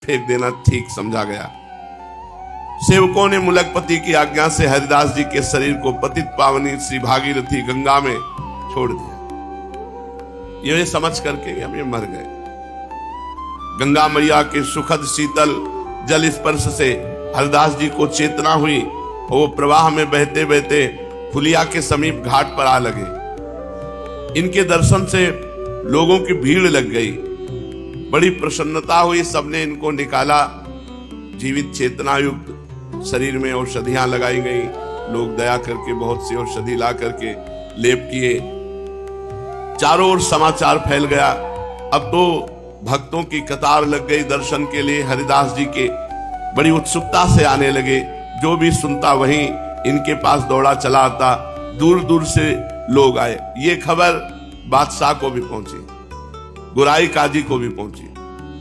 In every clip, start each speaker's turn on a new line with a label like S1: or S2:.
S1: फेंक देना ठीक समझा गया। सेवकों ने मुलकपति की आज्ञा से हरिदास जी के शरीर को पतित पावनी श्री भागीरथी गंगा में छोड़ दिया। ये समझ करके हम ये मर गए। गंगा मैया के सुखद शीतल जल स्पर्श से हरिदास जी को चेतना हुई और वो प्रवाह में बहते बहते फुलिया के समीप घाट पर आ लगे। इनके दर्शन से लोगों की भीड़ लग गई, बड़ी प्रसन्नता हुई। सबने इनको निकाला। जीवित चेतना युक्त शरीर में औषधियां लगाई गई। लोग दया करके बहुत सी औषधि ला करके लेप किए। चारों ओर समाचार फैल गया। अब तो भक्तों की कतार लग गई दर्शन के लिए। हरिदास जी के बड़ी उत्सुकता से आने लगे। जो भी सुनता वहीं इनके पास दौड़ा चला आता। दूर दूर से लोग आए। ये खबर बादशाह को भी पहुंची, गुराई काजी को भी पहुंची।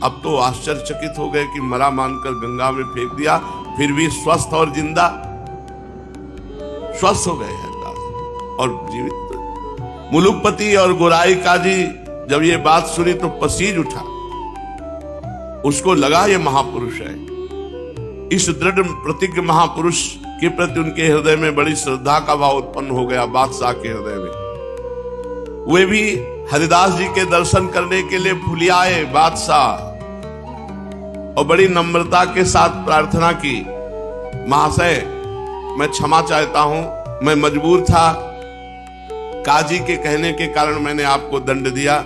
S1: अब तो आश्चर्यचकित हो गए कि मरा मानकर गंगा में फेंक दिया, फिर भी स्वस्थ और जिंदा। स्वस्थ हो गए हरिदास और जीवित। मुलुकपति और गुराई काजी जब ये बात सुनी तो पसीज उठा। उसको लगा ये महापुरुष है। इस दृढ़ प्रतिज्ञ महापुरुष के प्रति उनके हृदय में बड़ी श्रद्धा का भाव उत्पन्न हो गया। बादशाह के हृदय में वे भी हरिदास जी के दर्शन करने के लिए फुलिया आए। बादशाह और बड़ी नम्रता के साथ प्रार्थना की, महाशय मैं क्षमा चाहता हूं, मैं मजबूर था। काजी के कहने के कारण मैंने आपको दंड दिया,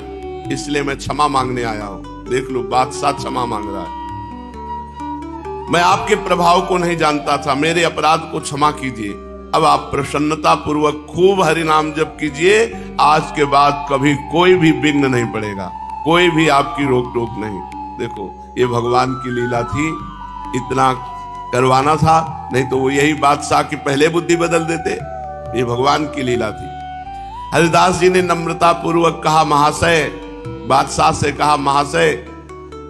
S1: इसलिए मैं क्षमा मांगने आया हूं। देख लो, बादशाह क्षमा मांग रहा है। मैं आपके प्रभाव को नहीं जानता था, मेरे अपराध को क्षमा कीजिए। अब आप प्रसन्नता पूर्वक खूब हरि नाम जप कीजिए। आज के बाद कभी कोई भी विघ्न नहीं पड़ेगा, कोई भी आपकी रोक टोक नहीं। देखो, ये भगवान की लीला थी, इतना करवाना था, नहीं तो वो यही बादशाह की पहले बुद्धि बदल देते। ये भगवान की लीला थी। हरिदास जी ने नम्रता पूर्वक कहा, महाशय, बादशाह से कहा, महाशय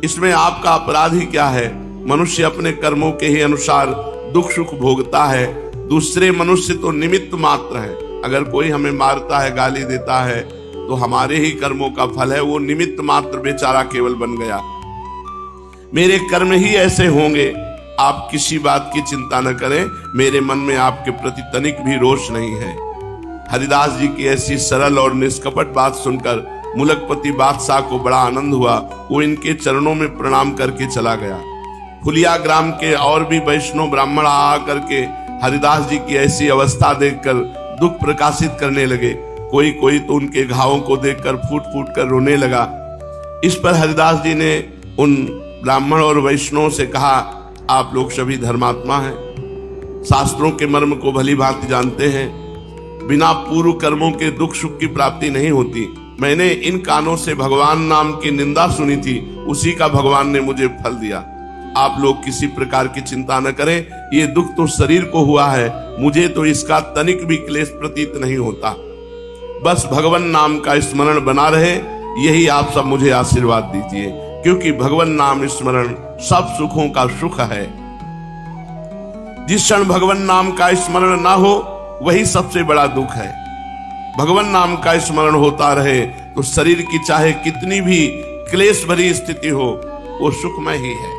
S1: इसमें आपका अपराध ही क्या है? मनुष्य अपने कर्मों के ही अनुसार दुख सुख भोगता है। दूसरे मनुष्य तो निमित्त मात्र है। अगर कोई हमें मारता है, गाली देता है, तो हमारे ही कर्मों का फल है। वो निमित्त मात्र बेचारा केवल बन गया। मेरे कर्म ही ऐसे होंगे। आप किसी बात की चिंता न करें, मेरे मन में आपके प्रति तनिक भी रोष नहीं है। हरिदास जी की ऐसी सरल और निष्कपट बात सुनकर मुलकपति बादशाह को बड़ा आनंद हुआ। वो इनके चरणों में प्रणाम करके चला गया। फुलिया ग्राम के और भी वैष्णव ब्राह्मण आ करके हरिदास जी की ऐसी अवस्था देखकर दुख प्रकाशित करने लगे। कोई कोई तो उनके घावों को देखकर फूट फूट कर रोने लगा। इस पर हरिदास जी ने उन ब्राह्मण और वैष्णवों से कहा, आप लोग सभी धर्मात्मा हैं, शास्त्रों के मर्म को भली भांति जानते हैं। बिना पूर्व कर्मों के दुख सुख की प्राप्ति नहीं होती। मैंने इन कानों से भगवान नाम की निंदा सुनी थी, उसी का भगवान ने मुझे फल दिया। आप लोग किसी प्रकार की चिंता न करें। ये दुख तो शरीर को हुआ है, मुझे तो इसका तनिक भी क्लेश प्रतीत नहीं होता। बस भगवान नाम का स्मरण बना रहे, यही आप सब मुझे आशीर्वाद दीजिए, क्योंकि भगवान नाम स्मरण सब सुखों का सुख है। जिस क्षण भगवान नाम का स्मरण ना हो, वही सबसे बड़ा दुख है। भगवान नाम का स्मरण होता रहे तो शरीर की चाहे कितनी भी क्लेश भरी स्थिति हो, वो सुखमय ही है।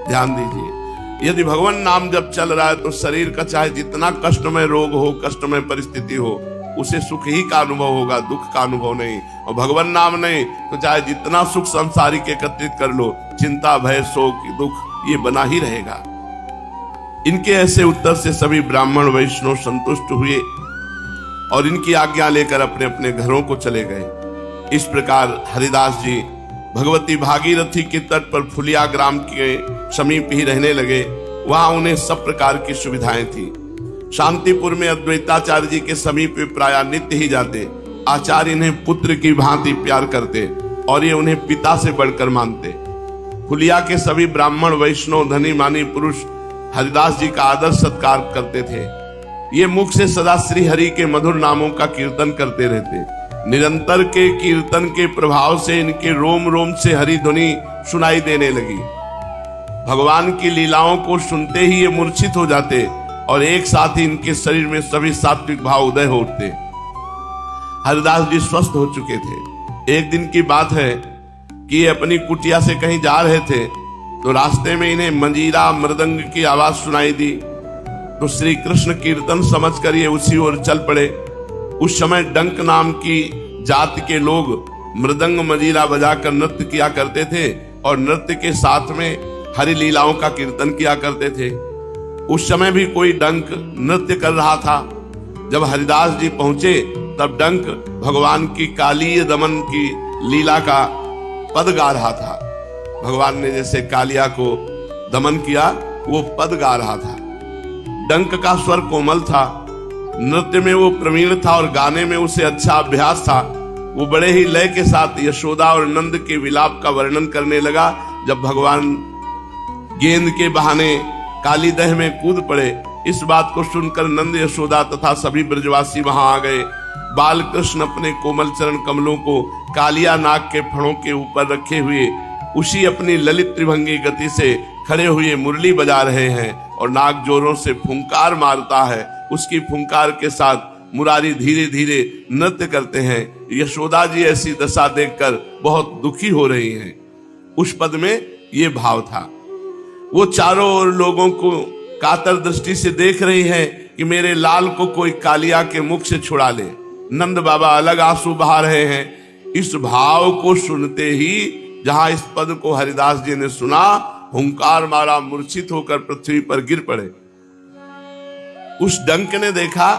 S1: ध्यान दीजिए, यदि भगवान नाम जब चल रहा है तो शरीर का चाहे जितना कष्टमय रोग हो, कष्टमय परिस्थिति हो, उसे सुख ही का अनुभव होगा, दुख का अनुभव नहीं। और भगवान नाम नहीं तो चाहे जितना सुख संसारिक एकत्रित कर लो, चिंता भय शोक दुख ये बना ही रहेगा। इनके ऐसे उत्तर से सभी ब्राह्मण वैष्णव संतुष्ट हुए और इनकी आज्ञा लेकर अपने अपने घरों को चले गए। इस प्रकार हरिदास जी भगवती भागीरथी के तट पर फुलिया ग्राम के समीप ही रहने लगे। वहां उन्हें सब प्रकार की सुविधाएं थी। शांतिपुर में अद्वैताचार्य जी के समीप वे प्राय नित्य ही जाते। आचार्य इन्हें पुत्र की भांति प्यार करते और ये उन्हें पिता से बढ़कर मानते। फुलिया के सभी ब्राह्मण वैष्णव धनी मानी पुरुष हरिदास जी का आदर सत्कार करते थे। ये मुख से सदा श्री हरि के मधुर नामों का कीर्तन करते रहते। निरंतर के कीर्तन के प्रभाव से इनके रोम रोम से हरि ध्वनि सुनाई देने लगी। भगवान की लीलाओं को सुनते ही ये मूर्छित हो जाते और एक साथ ही इनके शरीर में सभी सात्विक भाव उदय हो उठते। हरिदास जी स्वस्थ हो चुके थे। एक दिन की बात है कि ये अपनी कुटिया से कहीं जा रहे थे। तो रास्ते में इन्हें मंजीरा मृदंग की आवाज सुनाई दी, तो श्री कृष्ण कीर्तन समझकर ये उसी ओर चल पड़े। उस समय डंक नाम की जाति के लोग मृदंग मंजीरा बजाकर नृत्य किया करते थे और नृत्य के साथ में हरि लीलाओं का कीर्तन किया करते थे। उस समय भी कोई डंक नृत्य कर रहा था। जब हरिदास जी पहुंचे तब डंक भगवान की कालीय दमन की लीला का पद गा रहा था। भगवान ने जैसे कालिया को दमन किया वो पद गा रहा था। डंक का स्वर कोमल था, नृत्य में वो प्रवीण था और गाने में उसे अच्छा अभ्यास था। वो बड़े ही लय के साथ यशोदा और नंद के विलाप का वर्णन करने लगा। जब भगवान गेंद के बहाने कालीदह में कूद पड़े, इस बात को सुनकर नंद यशोदा तथा सभी ब्रजवासी वहां आ गए। बाल कृष्ण अपने कोमल चरण कमलों को कालिया नाग के फणों के ऊपर रखे हुए उसी अपनी ललित त्रिभंगी गति से खड़े हुए मुरली बजा रहे हैं और नाग जोरों से फुंकार मारता है। उसकी फुंकार के साथ मुरारी धीरे धीरे नृत्य करते हैं। यशोदा जी ऐसी दशा देखकर बहुत दुखी हो रही हैं। उस पद में ये भाव था। वो चारों ओर लोगों को कातर दृष्टि से देख रही हैं कि मेरे लाल को कोई कालिया के मुख से छुड़ा ले। नंद बाबा अलग आंसू बहा रहे हैं। इस भाव को सुनते ही जहां इस पद को हरिदास जी ने सुना, हुंकार मारा, मूर्छित होकर पृथ्वी पर गिर पड़े। उस डंक ने देखा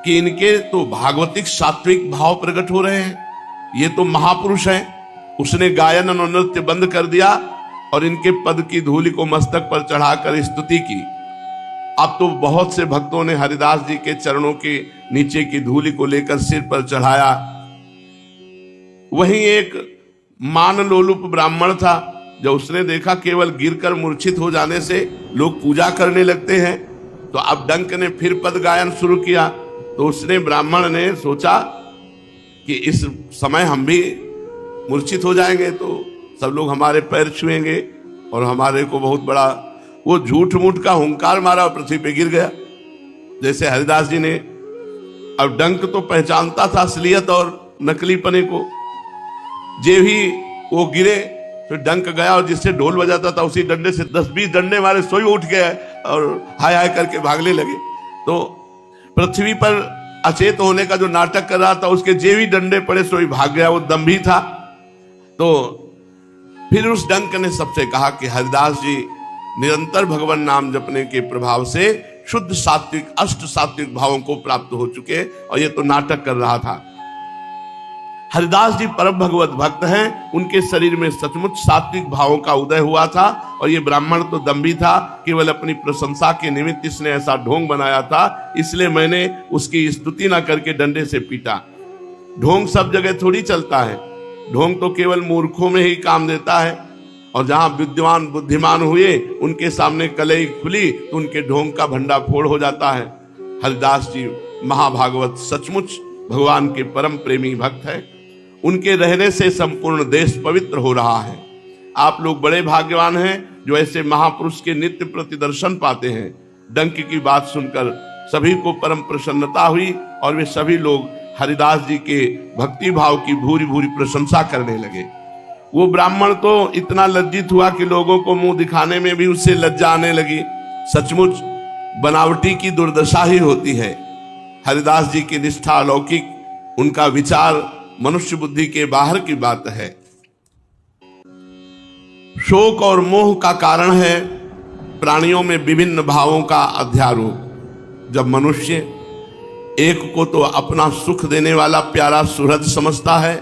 S1: कि इनके तो भागवतिक सात्विक भाव प्रकट हो रहे हैं, ये तो महापुरुष हैं। उसने गायन और नृत्य बंद कर दिया और इनके पद की धूलि को मस्तक पर चढ़ाकर स्तुति की। अब तो बहुत से भक्तों ने हरिदास जी के चरणों के नीचे की धूलि को लेकर सिर पर चढ़ाया। वहीं एक मान लोलुप ब्राह्मण था। जब उसने देखा केवल गिरकर मूर्छित हो जाने से लोग पूजा करने लगते हैं, तो अब डंक ने फिर पद गायन शुरू किया। तो उसने ब्राह्मण ने सोचा कि इस समय हम भी मूर्छित हो जाएंगे तो सब लोग हमारे पैर छुएंगे और हमारे को बहुत बड़ा, वो झूठ मूठ का हुंकार मारा और पृथ्वी पे गिर गया। जैसे हरिदास जी ने, अब डंक तो पहचानता था असलियत और नकलीपने को। जे भी वो गिरे फिर डंक गया और जिससे ढोल बजाता था उसी डंडे से 10-20 डंडे मारे, सोई उठ गया और हाय हाय करके भागने लगे। तो पृथ्वी पर अचेत होने का जो नाटक कर रहा था उसके जे भी डंडे पड़े सोई भाग गया, वो दम्भी था। तो फिर उस डंक ने सबसे कहा कि हरिदास जी निरंतर भगवान नाम जपने के प्रभाव से शुद्ध सात्विक अष्ट सात्विक भावों को प्राप्त हो चुके और ये तो नाटक कर रहा था। हरिदास जी परम भगवत भक्त हैं, उनके शरीर में सचमुच सात्विक भावों का उदय हुआ था और ये ब्राह्मण तो दम्भी था, केवल अपनी प्रशंसा के निमित्त इसने ऐसा ढोंग बनाया था, इसलिए मैंने उसकी स्तुति ना करके डंडे से पीटा। ढोंग सब जगह थोड़ी चलता है, ढोंग तो केवल मूर्खों में ही काम देता है और जहां विद्वान बुद्धिमान हुए उनके सामने कलई खुली तो उनके ढोंग का भंडा फोड़ हो जाता है। हरिदास जी महाभागवत सचमुच भगवान के परम प्रेमी भक्त है। उनके रहने से संपूर्ण देश पवित्र हो रहा है। आप लोग बड़े भाग्यवान हैं जो ऐसे महापुरुष के नित्य प्रतिदर्शन पाते हैं। डंक की बात सुनकर सभी को परम प्रसन्नता हुई और वे सभी लोग हरिदास जी के भक्ति भाव की भूरी भूरी प्रशंसा करने लगे। वो ब्राह्मण तो इतना लज्जित हुआ कि लोगों को मुंह दिखाने में भी उससे लज्जा आने लगी। सचमुच बनावटी की दुर्दशा ही होती है। हरिदास जी की निष्ठा अलौकिक, उनका विचार मनुष्य बुद्धि के बाहर की बात है। शोक और मोह का कारण है प्राणियों में विभिन्न भावों का अध्यारोप। जब मनुष्य एक को तो अपना सुख देने वाला प्यारा सुहृद समझता है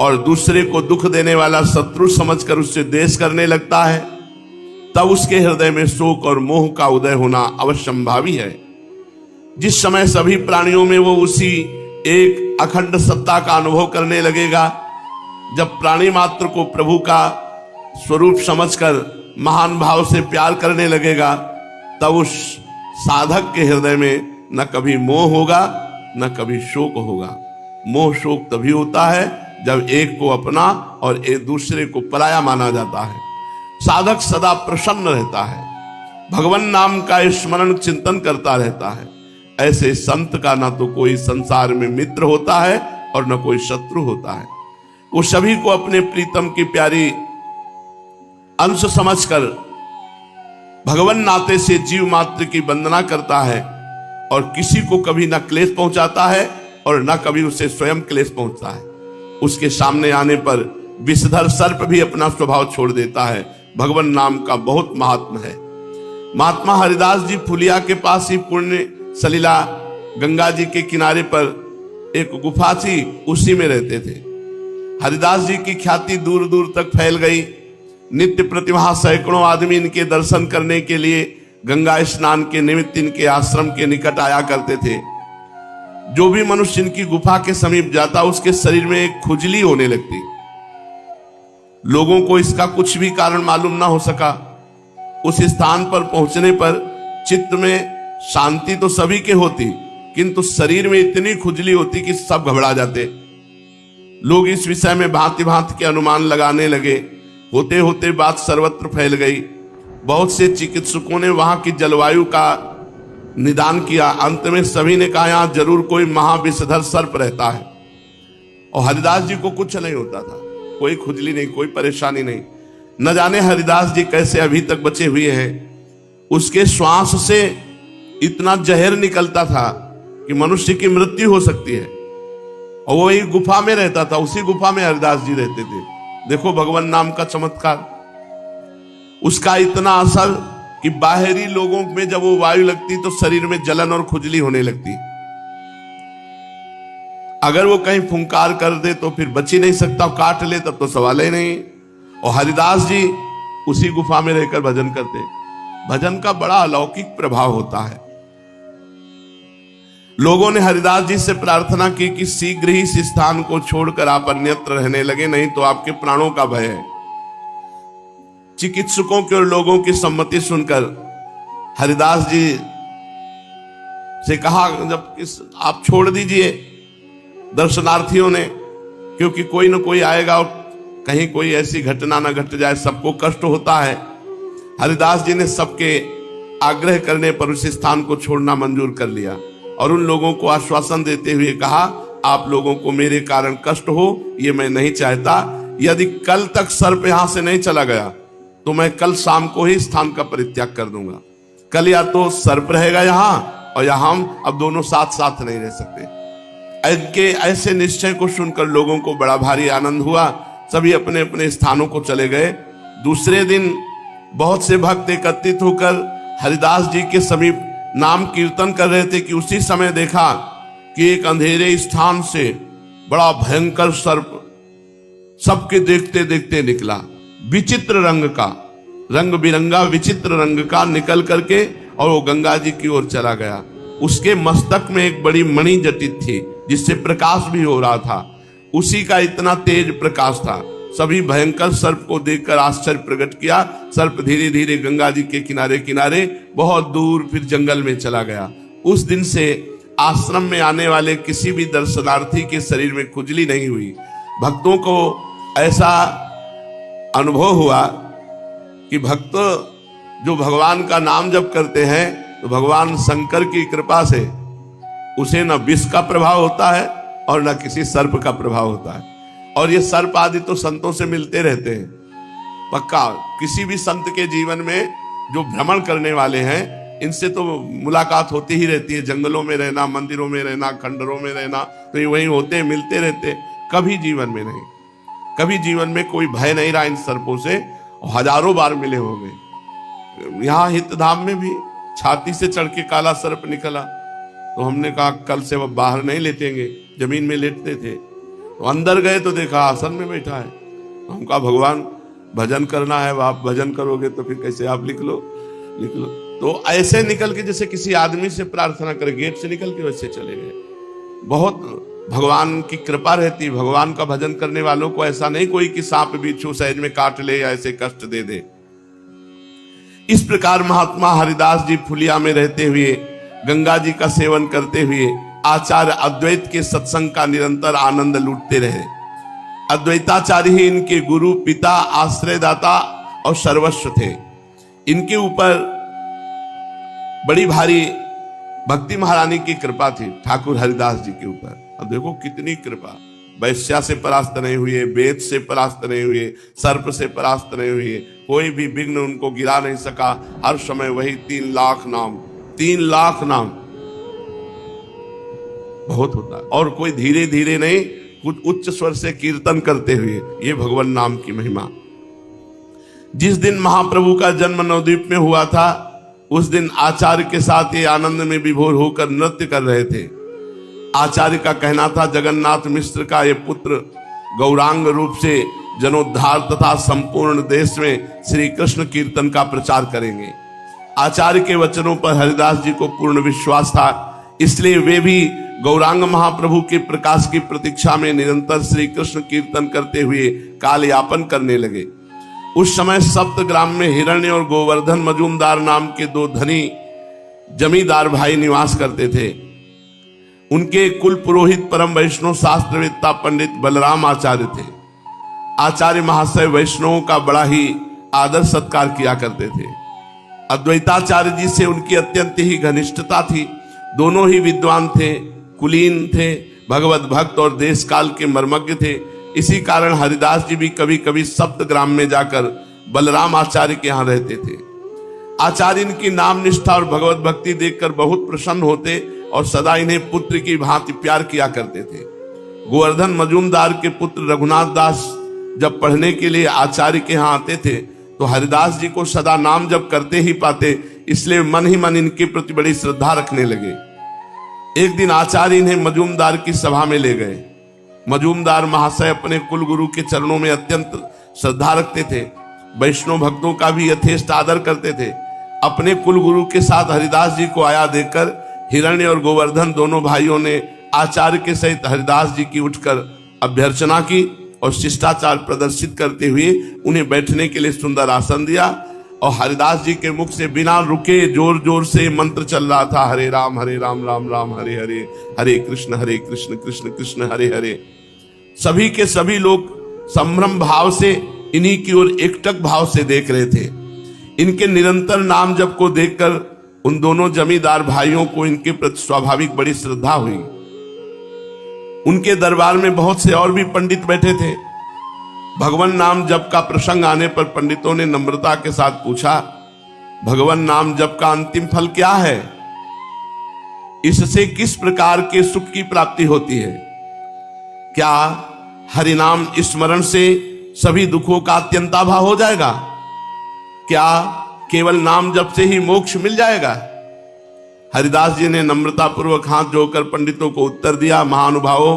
S1: और दूसरे को दुख देने वाला शत्रु समझकर उससे द्वेष करने लगता है, तब उसके हृदय में शोक और मोह का उदय होना अवश्यंभावी है। जिस समय सभी प्राणियों में वो उसी एक अखंड सत्ता का अनुभव करने लगेगा, जब प्राणी मात्र को प्रभु का स्वरूप समझकर महान भाव से प्यार करने लगेगा, तब उस साधक के हृदय में न कभी मोह होगा न कभी शोक होगा। मोह शोक तभी होता है जब एक को अपना और एक दूसरे को पराया माना जाता है। साधक सदा प्रसन्न रहता है, भगवान नाम का स्मरण चिंतन करता रहता है। ऐसे संत का ना तो कोई संसार में मित्र होता है और न कोई शत्रु होता है। वो सभी को अपने प्रीतम की प्यारी अंश समझकर भगवान नाते से जीव मात्र की वंदना करता है और किसी को कभी न क्लेश पहुंचाता है और न कभी उसे स्वयं क्लेश पहुंचता है। उसके सामने आने पर विषधर सर्प भी अपना स्वभाव छोड़ देता है। भगवान नाम का बहुत महात्मा है। महात्मा हरिदास जी फुलिया के पास ही पुण्य सलीला गंगा जी के किनारे पर एक गुफा थी, उसी में रहते थे। हरिदास जी की ख्याति दूर दूर तक फैल गई। नित्य प्रतिमाह सैकड़ों आदमी इनके दर्शन करने के लिए गंगा स्नान के निमित्त इनके आश्रम के निकट आया करते थे। जो भी मनुष्य इनकी गुफा के समीप जाता उसके शरीर में एक खुजली होने लगती। लोगों को इसका कुछ भी कारण मालूम ना हो सका। उस स्थान पर पहुंचने पर चित्त में शांति तो सभी के होती, किंतु शरीर में इतनी खुजली होती कि सब घबरा जाते। लोग इस विषय में भांति भांति के अनुमान लगाने लगे। होते होते बात सर्वत्र फैल गई। बहुत से चिकित्सकों ने वहां की जलवायु का निदान किया। अंत में सभी ने कहा यहां जरूर कोई महाविषधर सर्प रहता है। और हरिदास जी को कुछ नहीं होता था, कोई खुजली नहीं, कोई परेशानी नहीं। न जाने हरिदास जी कैसे अभी तक बचे हुए हैं। उसके श्वास से इतना जहर निकलता था कि मनुष्य की मृत्यु हो सकती है। और वो एक गुफा में रहता था, उसी गुफा में हरिदास जी रहते थे। देखो भगवान नाम का चमत्कार। उसका इतना असर कि बाहरी लोगों में जब वो वायु लगती तो शरीर में जलन और खुजली होने लगती। अगर वो कहीं फुंकार कर दे तो फिर बच ही नहीं सकता, काट ले तब तो सवाल ही नहीं। और हरिदास जी उसी गुफा में रहकर भजन करते। भजन का बड़ा अलौकिक प्रभाव होता है। लोगों ने हरिदास जी से प्रार्थना की कि शीघ्र ही इस स्थान को छोड़कर आप अन्यत्र रहने लगे, नहीं तो आपके प्राणों का भय है। चिकित्सकों के और लोगों की सम्मति सुनकर हरिदास जी से कहा जब आप छोड़ दीजिए दर्शनार्थियों ने, क्योंकि कोई ना कोई आएगा और कहीं कोई ऐसी घटना ना घट जाए, सबको कष्ट होता है। हरिदास जी ने सबके आग्रह करने पर उस स्थान को छोड़ना मंजूर कर लिया और उन लोगों को आश्वासन देते हुए कहा आप लोगों को मेरे कारण कष्ट हो ये मैं नहीं चाहता। यदि कल तक सर्प यहां से नहीं चला गया तो मैं कल शाम को ही स्थान का परित्याग कर दूंगा। कल या तो सर्प रहेगा यहां और या हम अब दोनों साथ साथ नहीं रह सकते। इनके ऐसे निश्चय को सुनकर लोगों को बड़ा भारी आनंद हुआ। सभी अपने अपने स्थानों को चले गए। दूसरे दिन बहुत से भक्त एकत्रित होकर हरिदास जी के समीप नाम कीर्तन कर रहे थे कि उसी समय देखा कि एक अंधेरे स्थान से बड़ा भयंकर सर्प सबके देखते देखते निकला। विचित्र रंग का, रंग बिरंगा विचित्र रंग का निकल करके और वो गंगा जी की ओर चला गया। उसके मस्तक में एक बड़ी मणि जटित थी जिससे प्रकाश भी हो रहा था। उसी का इतना तेज प्रकाश था। सभी भयंकर सर्प को देखकर आश्चर्य प्रकट किया। सर्प धीरे धीरे गंगा जी के किनारे किनारे बहुत दूर फिर जंगल में चला गया। उस दिन से आश्रम में आने वाले किसी भी दर्शनार्थी के शरीर में खुजली नहीं हुई। भक्तों को ऐसा अनुभव हुआ कि भक्त जो भगवान का नाम जप करते हैं तो भगवान शंकर की कृपा से उसे न विष का प्रभाव होता है और न किसी सर्प का प्रभाव होता है। और ये सर्प आदि तो संतों से मिलते रहते हैं। पक्का किसी भी संत के जीवन में जो भ्रमण करने वाले हैं इनसे तो मुलाकात होती ही रहती है। जंगलों में रहना, मंदिरों में रहना, खंडरों में रहना, तो ये वहीं होते मिलते रहते। कभी जीवन में नहीं, कभी जीवन में कोई भय नहीं रहा इन सर्पों से। हजारों बार मिले होंगे। यहाँ हितधाम में भी छाती से चढ़ के काला सर्प निकला तो हमने कहा कल से वह बाहर नहीं लेटेंगे, जमीन में लेटते थे। तो अंदर गए तो देखा आसन में बैठा है। तो हम कहा भगवान भजन करना है, आप भजन करोगे तो फिर कैसे आप लिख लो। तो ऐसे निकल के जैसे किसी आदमी से प्रार्थना करे, गेट से निकल के वैसे चले गए। बहुत भगवान की कृपा रहती। भगवान का भजन करने वालों को ऐसा नहीं कोई कि सांप बिच्छू सहज में काट ले या ऐसे कष्ट दे दे। इस प्रकार महात्मा हरिदास जी फुलिया में रहते हुए गंगा जी का सेवन करते हुए आचार्य अद्वैत के सत्संग का निरंतर आनंद लूटते रहे। अद्वैताचार्य ही इनके गुरु, पिता, आश्रयदाता और सर्वस्व थे। इनके ऊपर बड़ी भारी भक्ति महारानी की कृपा थी, ठाकुर हरिदास जी के ऊपर। अब देखो कितनी कृपा। वैश्या से परास्त नहीं हुए, वेद से परास्त नहीं हुए, सर्प से परास्त नहीं हुए, कोई भी विघ्न उनको गिरा नहीं सका। हर समय वही 3 लाख नाम, 3 लाख नाम बहुत होता है। और कोई धीरे धीरे नहीं, कुछ उच्च स्वर से कीर्तन करते हुए, ये भगवान नाम की महिमा। जिस दिन महाप्रभु का जन्म नवद्वीप में हुआ था, उस दिन आचार्य के साथ ये आनंद में विभोर होकर नृत्य कर रहे थे। आचार्य का कहना था जगन्नाथ मिश्र का ये पुत्र गौरांग रूप से जनोद्धार तथा संपूर्ण देश में श्री कृष्ण कीर्तन का प्रचार करेंगे। आचार्य के वचनों पर हरिदास जी को पूर्ण विश्वास था, इसलिए वे भी गौरांग महाप्रभु के प्रकाश की प्रतीक्षा में निरंतर श्री कृष्ण कीर्तन करते हुए काल यापन करने लगे। उस समय सप्तग्राम में हिरण्य और गोवर्धन मजूमदार नाम के 2 धनी जमींदार भाई निवास करते थे। उनके कुल पुरोहित परम वैष्णव शास्त्रवेत्ता पंडित बलराम आचार्य थे। आचार्य महाशय वैष्णवों का बड़ा ही आदर सत्कार किया करते थे। अद्वैताचार्य जी से उनकी अत्यंत ही घनिष्ठता थी। दोनों ही विद्वान थे, कुलीन थे, भगवत भक्त और देश काल के मर्मज्ञ थे। इसी कारण हरिदास जी भी कभी कभी सप्तग्राम में जाकर बलराम आचार्य के यहाँ रहते थे। आचार्य इनकी नाम निष्ठा और भगवत भक्ति देखकर बहुत प्रसन्न होते और सदा इन्हें पुत्र की भांति प्यार किया करते थे। गोवर्धन मजूमदार के पुत्र रघुनाथ दास जब पढ़ने के लिए आचार्य के यहाँ आते थे तो हरिदास जी को सदा नाम जप करते ही पाते, इसलिए मन ही मन इनके प्रति बड़ी श्रद्धा रखने लगे। एक दिन आचार्य इन्हें मजूमदार की सभा में ले गए। मजूमदार महाशय अपने कुल गुरु के चरणों में अत्यंत श्रद्धा रखते थे, वैष्णव भक्तों का भी यथेष्ट आदर करते थे। अपने कुल गुरु के साथ हरिदास जी को आया देखकर हिरण्य और गोवर्धन दोनों भाइयों ने आचार्य के सहित हरिदास जी की उठकर अभ्यर्चना की और शिष्टाचार प्रदर्शित करते हुए उन्हें बैठने के लिए सुंदर आसन दिया। और हरिदास जी के मुख से बिना रुके जोर जोर से मंत्र चल रहा था, हरे राम राम राम हरे हरे, हरे कृष्ण कृष्ण कृष्ण हरे हरे। सभी के सभी लोग संभ्रम भाव से इन्हीं की ओर एकटक भाव से देख रहे थे। इनके निरंतर नाम जप को देखकर उन दोनों जमींदार भाइयों को इनके प्रति स्वाभाविक बड़ी श्रद्धा हुई। उनके दरबार में बहुत से और भी पंडित बैठे थे। भगवान नाम जप का प्रसंग आने पर पंडितों ने नम्रता के साथ पूछा, भगवान नाम जप का अंतिम फल क्या है? इससे किस प्रकार के सुख की प्राप्ति होती है? क्या हरिनाम स्मरण से सभी दुखों का अत्यंताभाव हो जाएगा? क्या केवल नाम जप से ही मोक्ष मिल जाएगा? हरिदास जी ने नम्रता पूर्वक हाथ जोड़कर पंडितों को उत्तर दिया, महानुभावों,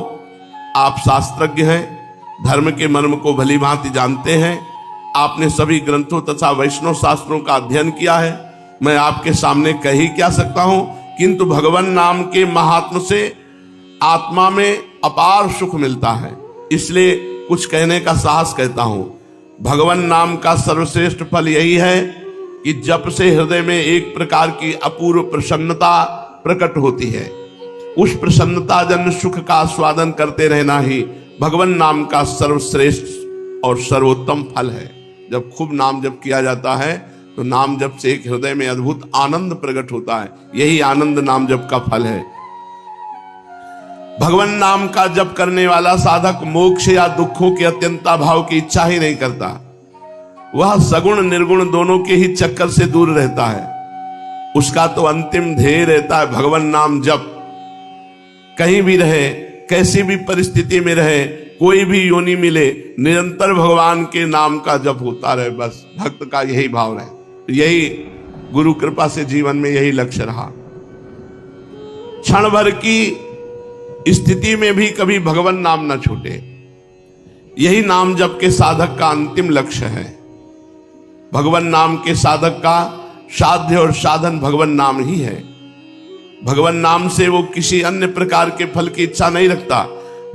S1: आप शास्त्रज्ञ हैं, धर्म के मर्म को भली भांति जानते हैं। आपने सभी ग्रंथों तथा वैष्णव शास्त्रों का अध्ययन किया है। मैं आपके सामने कह ही क्या सकता हूं, किंतु भगवान नाम के महात्म से आत्मा में अपार सुख मिलता है, इसलिए कुछ कहने का साहस कहता हूं। भगवान नाम का सर्वश्रेष्ठ फल यही है कि जप से हृदय में एक प्रकार की अपूर्व प्रसन्नता प्रकट होती है। उस प्रसन्नता जन्य सुख का आस्वादन करते रहना ही भगवान नाम का सर्वश्रेष्ठ और सर्वोत्तम फल है। जब खूब नाम जप किया जाता है तो नाम जप से एक हृदय में अद्भुत आनंद प्रकट होता है। यही आनंद नाम जप का फल है। भगवान नाम का जप करने वाला साधक मोक्ष या दुखों के अत्यंताभाव की इच्छा ही नहीं करता। वह सगुण निर्गुण दोनों के ही चक्कर से दूर रहता है। उसका तो अंतिम ध्येय रहता है भगवान नाम जप। कहीं भी रहे, कैसी भी परिस्थिति में रहे, कोई भी योनि मिले, निरंतर भगवान के नाम का जप होता रहे। बस भक्त का यही भाव रहे। यही गुरु कृपा से जीवन में यही लक्ष्य रहा। क्षण भर की स्थिति में भी कभी भगवान नाम न छूटे, यही नाम जप के साधक का अंतिम लक्ष्य है। भगवान नाम के साधक का साध्य और साधन भगवान नाम ही है। भगवान नाम से वो किसी अन्य प्रकार के फल की इच्छा नहीं रखता।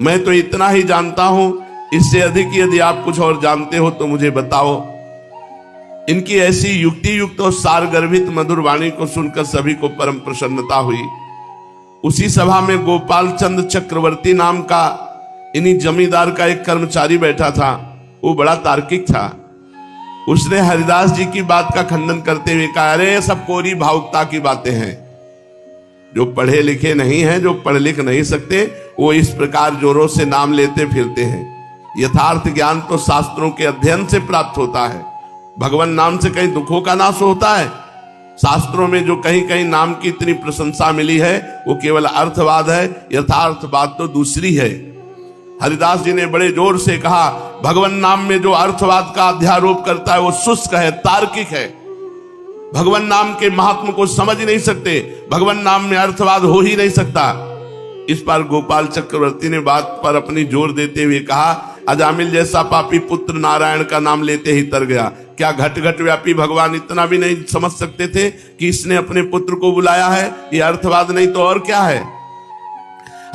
S1: मैं तो इतना ही जानता हूं, इससे अधिक यदि आप कुछ और जानते हो तो मुझे बताओ। इनकी ऐसी युक्ति युक्त और सारगर्भित मधुर वाणी को सुनकर सभी को परम प्रसन्नता हुई। उसी सभा में गोपाल चंद चक्रवर्ती नाम का इन्हीं जमींदार का एक कर्मचारी बैठा था। वो बड़ा तार्किक था। उसने हरिदास जी की बात का खंडन करते हुए कहा, अरे सब कोरी भावुकता की बातें हैं। जो पढ़े लिखे नहीं हैं, जो पढ़ लिख नहीं सकते, वो इस प्रकार जोरों से नाम लेते फिरते हैं। यथार्थ ज्ञान तो शास्त्रों के अध्ययन से प्राप्त होता है। भगवान नाम से कहीं दुखों का नाश होता है? शास्त्रों में जो कहीं कहीं नाम की इतनी प्रशंसा मिली है वो केवल अर्थवाद है, यथार्थवाद तो दूसरी है। हरिदास जी ने बड़े जोर से कहा, भगवान नाम में जो अर्थवाद का अध्यारोप करता है वो शुष्क है, तार्किक है। भगवान नाम के महात्म को समझ नहीं सकते, भगवान नाम में अर्थवाद हो ही नहीं सकता। इस पर गोपाल चक्रवर्ती ने बात पर अपनी जोर देते हुए कहा, अजामिल जैसा पापी पुत्र नारायण का नाम लेते ही तर गया। क्या घट घट व्यापी भगवान इतना भी नहीं समझ सकते थे कि इसने अपने पुत्र को बुलाया है? ये अर्थवाद नहीं तो और क्या है?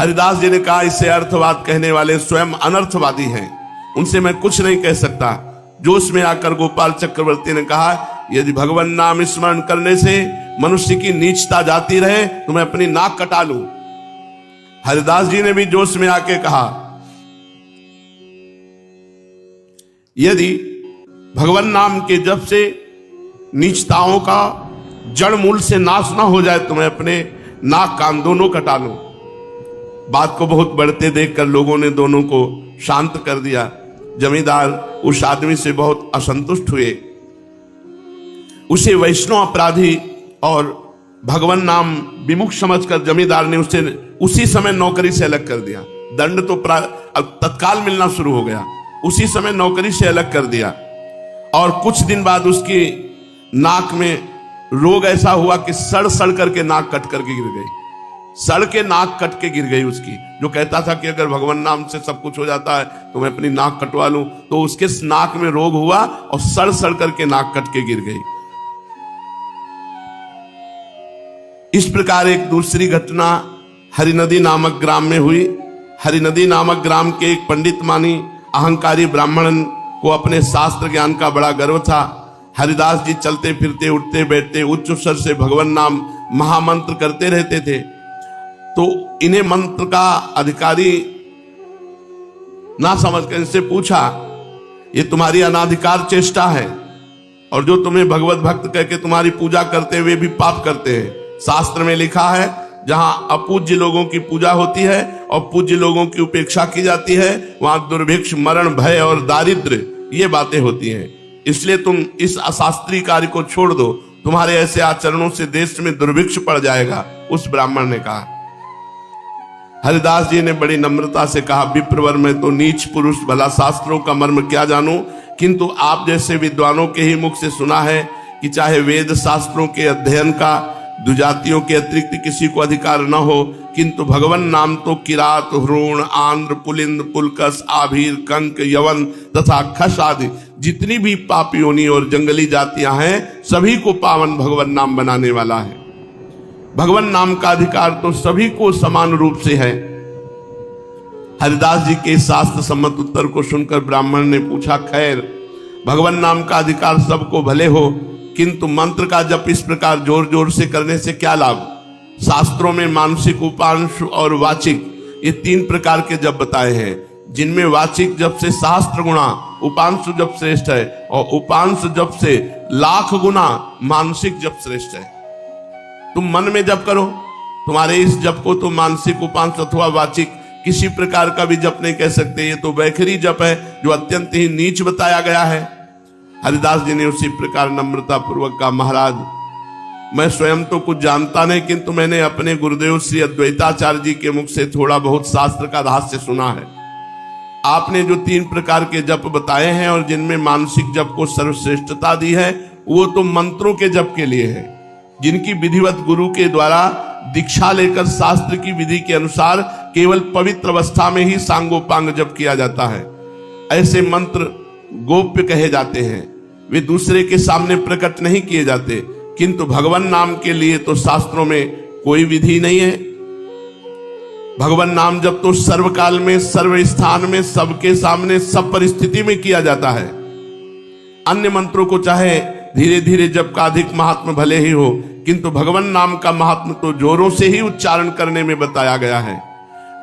S1: हरिदास जी ने कहा, इससे अर्थवाद कहने वाले स्वयं अनर्थवादी हैं, उनसे मैं कुछ नहीं कह सकता। जोश में आकर गोपाल चक्रवर्ती ने कहा, यदि भगवान नाम स्मरण करने से मनुष्य की नीचता जाती रहे तो मैं अपनी नाक कटा लूं। हरिदास जी ने भी जोश में आके कहा, यदि भगवान नाम के जप से नीचताओं का जड़ मूल से नाश ना हो जाए तो मैं अपने नाक कान दोनों कटा लूं। बात को बहुत बढ़ते देखकर लोगों ने दोनों को शांत कर दिया। जमींदार उस आदमी से बहुत असंतुष्ट हुए। उसे वैष्णव अपराधी और भगवान नाम विमुख समझकर जमींदार ने उसे उसी समय नौकरी से अलग कर दिया। दंड तो तत्काल मिलना शुरू हो गया, उसी समय नौकरी से अलग कर दिया। और कुछ दिन बाद उसकी नाक में रोग ऐसा हुआ कि सड़ सड़ करके नाक कट करके गिर गई। सड़ के नाक कट के गिर गई उसकी। जो कहता था कि अगर भगवान नाम से सब कुछ हो जाता है तो मैं अपनी नाक कटवा लूं, तो उसके नाक में रोग हुआ और सड़ सड़ करके नाक कट के गिर गई। इस प्रकार एक दूसरी घटना हरिनदी नामक ग्राम में हुई। हरिनदी नामक ग्राम के एक पंडित मानी अहंकारी ब्राह्मण को अपने शास्त्र ज्ञान का बड़ा गर्व था। हरिदास जी चलते फिरते उठते बैठते उच्च स्वर से भगवान नाम महामंत्र करते रहते थे। तो इन्हें मंत्र का अधिकारी ना समझकर इनसे पूछा, ये तुम्हारी अनाधिकार चेष्टा है और जो तुम्हें भगवत भक्त कह के तुम्हारी पूजा करते हुए भी पाप करते हैं। शास्त्र में लिखा है, जहां अपूज्य लोगों की पूजा होती है और पूज्य लोगों की उपेक्षा की जाती है, वहां दुर्भिक्ष, मरण, भय और दारिद्र्य ये बातें होती हैं। इसलिए तुम इस अशास्त्रीय कार्य को छोड़ दो, तुम्हारे ऐसे आचरणों से देश में दुर्भिक्ष पड़ जाएगा, उस ब्राह्मण ने कहा। हरिदास जी ने बड़ी नम्रता से कहा, विप्रवर में तो नीच पुरुष, भला शास्त्रों का मर्म क्या जानूं, किंतु आप जैसे विद्वानों के ही मुख से सुना है कि चाहे वेद शास्त्रों के अध्ययन का दुजातियों के अतिरिक्त किसी को अधिकार न हो, किंतु भगवान नाम तो किरात, ह्रोण, आंध्र, पुलिंद, पुलकस, आभीर, कंक, यवन तथा खस आदि जितनी भी पाप योनि और जंगली जातियां हैं, सभी को पावन भगवान नाम बनाने वाला है। भगवान नाम का अधिकार तो सभी को समान रूप से है। हरिदास जी के शास्त्र सम्मत उत्तर को सुनकर ब्राह्मण ने पूछा, खैर भगवान नाम का अधिकार सबको भले हो, किंतु मंत्र का जप इस प्रकार जोर जोर से करने से क्या लाभ? शास्त्रों में मानसिक, उपांशु और वाचिक ये 3 प्रकार के जप बताए हैं, जिनमें वाचिक जप से सहस्त्र गुणा उपांशु जप श्रेष्ठ है और उपांशु जप से लाख गुना मानसिक जप श्रेष्ठ है। तुम मन में जप करो, तुम्हारे इस जप को तो मानसिक, उपांश अथवा वाचिक किसी प्रकार का भी जप नहीं कह सकते। ये तो वैखरी जप है जो अत्यंत ही नीच बताया गया है। हरिदास जी ने उसी प्रकार नम्रता पूर्वक कहा, महाराज मैं स्वयं तो कुछ जानता नहीं, किंतु मैंने अपने गुरुदेव श्री अद्वैताचार्य जी के मुख से थोड़ा बहुत शास्त्र का रहस्य सुना है। आपने जो 3 प्रकार के जप बताए हैं और जिनमें मानसिक जप को सर्वश्रेष्ठता दी है, वो तो मंत्रों के जप के लिए है, जिनकी विधिवत गुरु के द्वारा दीक्षा लेकर शास्त्र की विधि के अनुसार केवल पवित्र अवस्था में ही सांगोपांग जप किया जाता है। ऐसे मंत्र गोप्य कहे जाते हैं, वे दूसरे के सामने प्रकट नहीं किए जाते, किंतु भगवान नाम के लिए तो शास्त्रों में कोई विधि नहीं है। भगवान नाम जब तो सर्वकाल में, सर्व स्थान में, सबके सामने, सब परिस्थिति में किया जाता है। अन्य मंत्रों को चाहे धीरे धीरे जप का अधिक महात्म भले ही हो, किंतु भगवान नाम का महात्म तो जोरों से ही उच्चारण करने में बताया गया है।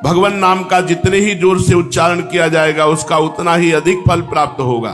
S1: भगवान नाम का जितने ही जोर से उच्चारण किया जाएगा उसका उतना ही अधिक फल प्राप्त होगा।